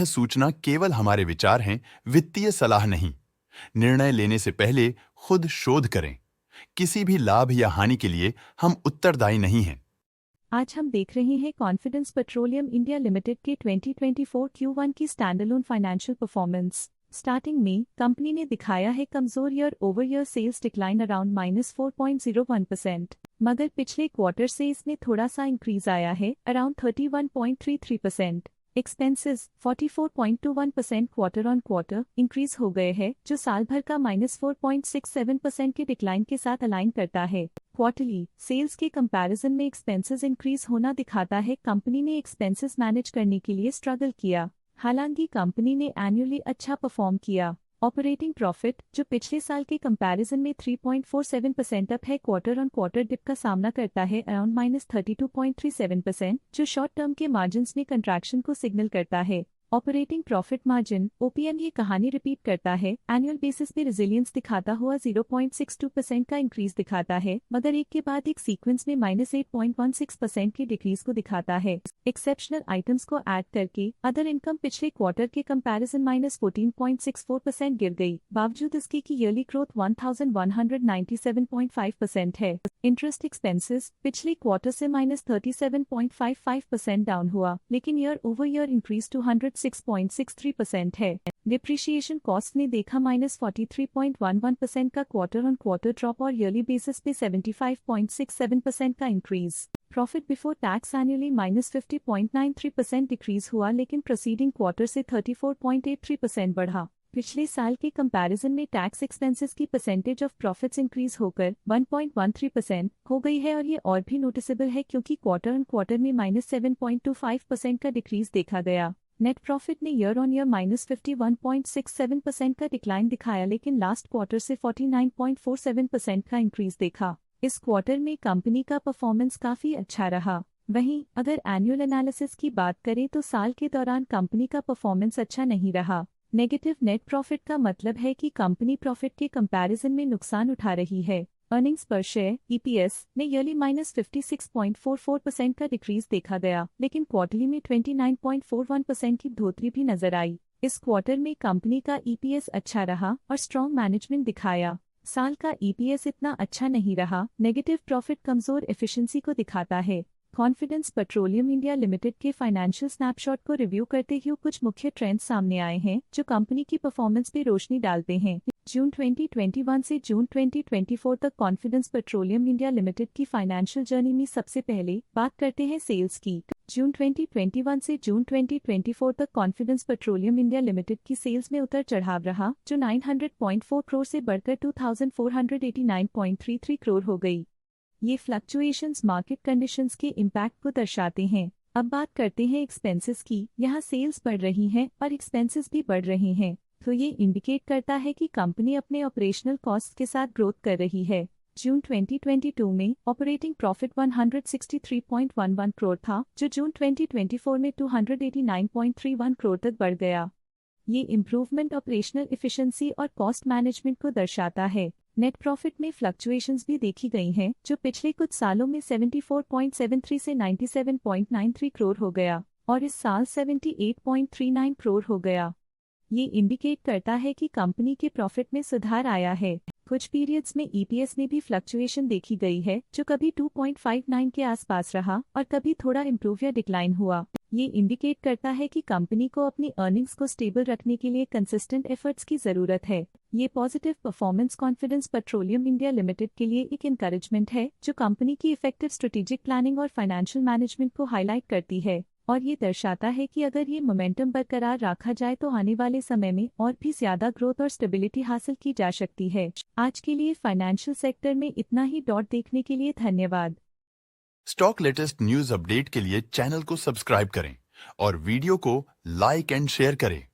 सूचना केवल हमारे विचार हैं, वित्तीय सलाह नहीं। निर्णय लेने से पहले खुद शोध करें। किसी भी लाभ या हानि के लिए हम उत्तरदायी नहीं हैं। आज हम देख रहे हैं कॉन्फिडेंस पेट्रोलियम इंडिया लिमिटेड के 2024 Q1 की स्टैंडअलोन फाइनेंशियल परफॉर्मेंस। स्टार्टिंग में कंपनी ने दिखाया है कमजोर year over year sales decline around -4.01%, मगर पिछले क्वार्टर से इसमें थोड़ा सा इंक्रीज आया है around 31.33%। Expenses 44.21% quarter on quarter increase हो गए हैं, जो साल भर का -4.67% के डिक्लाइन के साथ अलाइन करता है। क्वार्टरली सेल्स के कंपैरिजन में एक्सपेंसेस इंक्रीज होना दिखाता है कंपनी ने एक्सपेंसेस मैनेज करने के लिए स्ट्रगल किया। हालांकि कंपनी ने एनुअली अच्छा परफॉर्म किया। ऑपरेटिंग प्रॉफिट, जो पिछले साल के कंपैरिजन में 3.47% अप है, क्वार्टर ऑन क्वार्टर डिप का सामना करता है अराउंड -32.37%, जो शॉर्ट टर्म के मार्जिन्स में कंट्रैक्शन को सिग्नल करता है। ऑपरेटिंग प्रॉफिट मार्जिन OPM ये कहानी रिपीट करता है, एनुअल बेसिस पे रेजिलियंस दिखाता हुआ 0.62% का इंक्रीज दिखाता है, मगर एक के बाद एक सीक्वेंस में -8.16% की डिक्रीज को दिखाता है। एक्सेप्शनल आइटम्स को ऐड करके अदर इनकम पिछले क्वार्टर के कंपैरिजन -14.64% गिर गई, बावजूद इसके की ईयरली ग्रोथ 1197.5% है। इंटरेस्ट एक्सपेंसेस पिछले क्वार्टर से -37.55% डाउन हुआ, लेकिन ईयर ओवर ईयर इंक्रीज 206.63% है। डिप्रिशिएशन कॉस्ट ने देखा -43.11% का क्वार्टर ऑन क्वार्टर ड्रॉप और ईयरली बेसिस पे 75.67% का increase. Profit before tax annually -50.93% decrease हुआ, लेकिन प्रोसीडिंग क्वार्टर से 34.83% बढ़ा। पिछले साल के कंपैरिजन में टैक्स एक्सपेंसेस की परसेंटेज ऑफ प्रॉफिट्स इंक्रीज होकर 1.13% हो गई है, और ये और भी नोटिसेबल है क्योंकि क्वार्टर ऑन क्वार्टर में -7.25% का डिक्रीज देखा गया। नेट प्रॉफिट ने ईयर ऑन ईयर -51.67% का डिक्लाइन दिखाया, लेकिन लास्ट क्वार्टर से 49.47% का इंक्रीज देखा। इस क्वार्टर में कंपनी का परफॉर्मेंस काफी अच्छा रहा। वहीं अगर एनुअल एनालिसिस की बात करें तो साल के दौरान कंपनी का परफॉर्मेंस अच्छा नहीं रहा। नेगेटिव नेट प्रॉफिट का मतलब है कि कंपनी प्रॉफिट के कंपैरिजन में नुकसान उठा रही है। अर्निंग्स पर शेयर EPS ने ईयरली -56.44% का डिक्रीज देखा गया, लेकिन क्वार्टरली में 29.41% की बढ़ोतरी भी नजर आई। इस क्वार्टर में कंपनी का EPS अच्छा रहा और स्ट्रॉन्ग मैनेजमेंट दिखाया। साल का EPS इतना अच्छा नहीं रहा। नेगेटिव प्रॉफिट कमजोर एफिशिएंसी को दिखाता है। कॉन्फिडेंस पेट्रोलियम इंडिया लिमिटेड के फाइनेंशियल स्नैपशॉट को रिव्यू करते हुए कुछ मुख्य ट्रेंड्स सामने आए हैं जो कंपनी की परफॉर्मेंस पे रोशनी डालते हैं। जून 2021 से जून 2024 तक कॉन्फिडेंस पेट्रोलियम इंडिया लिमिटेड की फाइनेंशियल जर्नी में सबसे पहले बात करते हैं सेल्स की। जून 2021 से जून 2024 तक कॉन्फिडेंस पेट्रोलियम इंडिया लिमिटेड की सेल्स में उतर चढ़ाव रहा, जो 900.4 करोड़ से बढ़कर 2489.33 करोड़ हो गई। ये फ्लक्चुएशंस मार्केट कंडीशंस के इम्पैक्ट को दर्शाते हैं। अब बात करते हैं एक्सपेंसेस की। यहाँ सेल्स बढ़ रही हैं और एक्सपेंसेस भी बढ़ रहे हैं, तो ये इंडिकेट करता है कि कंपनी अपने ऑपरेशनल कॉस्ट के साथ ग्रोथ कर रही है। जून 2022 में ऑपरेटिंग प्रॉफिट 163.11 करोड़ था, जो जून 2024 में 289.31 करोड़ तक बढ़ गया। ये इम्प्रूवमेंट ऑपरेशनल एफिशिएंसी और कॉस्ट मैनेजमेंट को दर्शाता है। नेट प्रॉफिट में फ्लक्चुएशंस भी देखी गई हैं, जो पिछले कुछ सालों में 74.73 से 97.93 करोड़ हो गया और इस साल 78.39 करोड़ हो गया। ये इंडिकेट करता है कि कंपनी के प्रॉफिट में सुधार आया है। कुछ पीरियड्स में EPS में भी फ्लक्चुएशन देखी गई है, जो कभी 2.59 के आसपास रहा और कभी थोड़ा इम्प्रूव या डिक्लाइन हुआ। ये इंडिकेट करता है कि कंपनी को अपनी अर्निंग्स को स्टेबल रखने के लिए कंसिस्टेंट एफर्ट्स की जरूरत है। ये positive performance confidence petroleum India limited के लिए एक एनकरेजमेंट है, जो कंपनी की इफेक्टिव स्ट्रेटेजिक प्लानिंग और फाइनेंशियल मैनेजमेंट को हाईलाइट करती है, और ये दर्शाता है कि अगर ये मोमेंटम बरकरार रखा जाए तो आने वाले समय में और भी ज्यादा ग्रोथ और स्टेबिलिटी हासिल की जा सकती है। आज के लिए फाइनेंशियल सेक्टर में इतना ही। देखने के लिए धन्यवाद। स्टॉक लेटेस्ट न्यूज अपडेट के लिए चैनल को सब्सक्राइब करें और वीडियो को लाइक एंड शेयर करें।